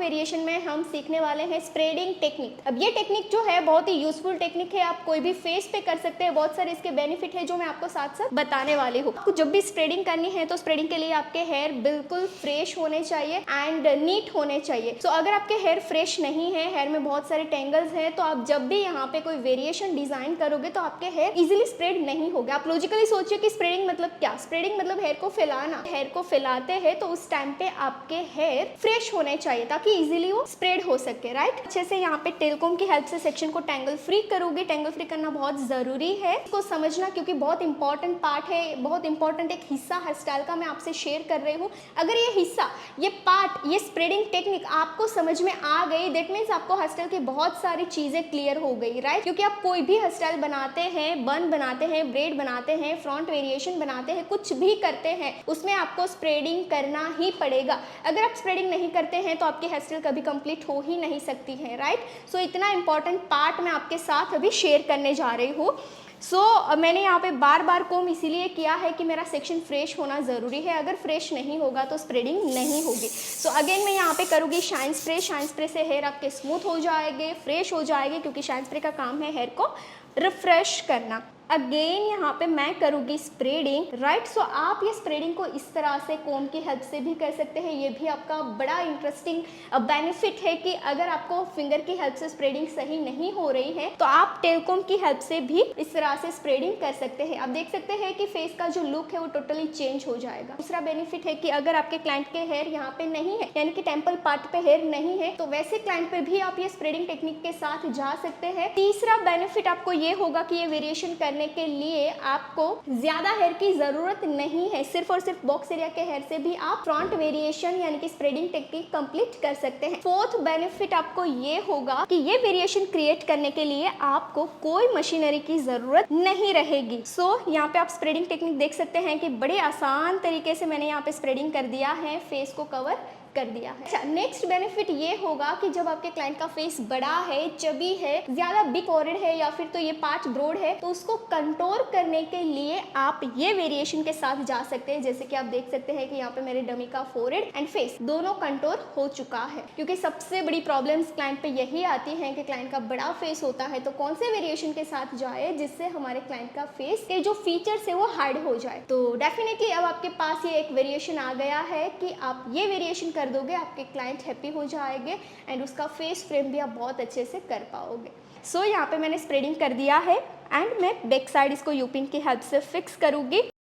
Variation में हम सीखने वाले हैं स्प्रेडिंग टेक्निक। अब ये टेक्निक जो है बहुत ही यूजफुल टेक्निक है, आप कोई भी फेस पे कर सकते हैं। बहुत सारे इसके बेनिफिट है जो मैं आपको साथ साथ बताने वाली हूँ। आपको जब भी स्प्रेडिंग करनी है तो स्प्रेडिंग के लिए आपके हेयर बिल्कुल फ्रेश होने चाहिए एंड नीट होने चाहिए। सो अगर आपके हेयर फ्रेश नहीं है, हेयर में बहुत सारे टेंगल्स हैं, तो आप जब भी यहाँ पे कोई वेरिएशन डिजाइन करोगे तो आपके हेयर इजिली स्प्रेड नहीं होगा। आप लॉजिकली सोचिए कि स्प्रेडिंग मतलब क्या। स्प्रेडिंग मतलब हेयर को फैलाना। हेयर को फैलाते हैं तो उस टाइम पे आपके हेयर फ्रेश होने चाहिए ताकि इजीली वो स्प्रेड हो सके, राइट। अच्छे से यहाँ पे टेलकॉम की हेल्प से सेक्शन को टैंगल फ्री करोगे। टैंगल फ्री करना बहुत जरूरी है, इसको समझना, क्योंकि बहुत इंपॉर्टेंट पार्ट है, बहुत इंपॉर्टेंट एक हिस्सा हेयर स्टाइल का मैं आपसे शेयर कर रही हूँ। अगर ये हिस्सा, ये पार्ट, ये स्प्रेडिंग टेक्निक आपको समझ में आ गई, दैट मीन्स आपको हेयर स्टाइल की बहुत सारी चीजें क्लियर हो गई, राइट। क्योंकि आप कोई भी हेयर स्टाइल बनाते हैं, बन बनाते हैं, ब्रेड बनाते हैं, फ्रंट वेरिएशन बनाते हैं, कुछ भी करते हैं, उसमें आपको स्प्रेडिंग करना ही पड़ेगा। अगर आप स्प्रेडिंग नहीं करते हैं तो आपकी हेयर स्टाइल कभी कंप्लीट हो ही नहीं सकती है, राइट। सो इतना इंपॉर्टेंट पार्ट मैं आपके साथ अभी शेयर करने जा रही हूँ। मैंने यहाँ पे बार बार कोम इसीलिए किया है कि मेरा सेक्शन फ्रेश होना ज़रूरी है। अगर फ्रेश नहीं होगा तो स्प्रेडिंग नहीं होगी। अगेन मैं यहाँ पे करूँगी शाइन स्प्रे। शाइन स्प्रे से हेयर आपके स्मूथ हो जाएंगे, फ्रेश हो जाएंगे, क्योंकि शाइन स्प्रे का काम है हेयर को रिफ्रेश करना। अगेन यहाँ पे मैं करूँगी स्प्रेडिंग, राइट। आप ये स्प्रेडिंग को इस तरह से कोम की हेल्प से भी कर सकते हैं। ये भी आपका बड़ा इंटरेस्टिंग बेनिफिट है कि अगर आपको फिंगर की हेल्प से स्प्रेडिंग सही नहीं हो रही है तो आप टेलकॉम की हेल्प से भी इस तरह से स्प्रेडिंग कर सकते हैं। आप देख सकते हैं कि फेस का जो लुक है वो टोटली चेंज हो जाएगा। दूसरा बेनिफिट है कि अगर आपके क्लाइंट के हेयर यहाँ पे नहीं है, यानी कि टेम्पल पार्ट पे हेयर नहीं है, तो वैसे क्लाइंट पे भी आप ये स्प्रेडिंग टेक्निक के साथ जा सकते हैं। तीसरा बेनिफिट आपको ये होगा कि ये वेरिएशन करने के लिए आपको ज्यादा हेयर की जरूरत नहीं है। सिर्फ और सिर्फ बॉक्स एरिया के हेयर से भी आप फ्रंट वेरिएशन यानी कि स्प्रेडिंग टेक्निक कंप्लीट कर सकते हैं। फोर्थ बेनिफिट आपको ये होगा कि ये वेरिएशन क्रिएट करने के लिए आपको कोई मशीनरी की जरूरत नहीं रहेगी। यहाँ पे आप स्प्रेडिंग टेक्निक देख सकते हैं कि बड़े आसान तरीके से मैंने यहाँ पे स्प्रेडिंग कर दिया है, फेस को कवर कर दिया है। अच्छा, नेक्स्ट बेनिफिट ये होगा कि जब आपके क्लाइंट का फेस बड़ा है, चबी है, ज्यादा बिग फोरहेड है या फिर तो ये पार्ट ब्रॉड है, तो उसको कंट्रोल करने के लिए आप ये वेरिएशन के साथ जा सकते हैं। जैसे कि आप देख सकते हैं कि यहाँ पे मेरे डमी का फोरहेड एंड फेस दोनों कंट्रोल हो चुका है। क्योंकि सबसे बड़ी प्रॉब्लम्स क्लाइंट पे यही आती है कि क्लाइंट का बड़ा फेस होता है, तो कौन से वेरिएशन के साथ जाए जिससे हमारे क्लाइंट का फेस के जो फीचर्स है वो हाइड हो जाए। तो डेफिनेटली अब आपके पास ये एक वेरिएशन आ गया है कि आप ये वेरिएशन कर दोगे, आपके क्लाइंट हैप्पी हो जाएंगे एंड उसका फेस फ्रेम भी आप बहुत अच्छे से कर पाओगे। यहाँ पे मैंने स्प्रेडिंग कर दिया है एंड मैं बैक साइड इसको यूपिन की हेल्प से फिक्स करूंगी।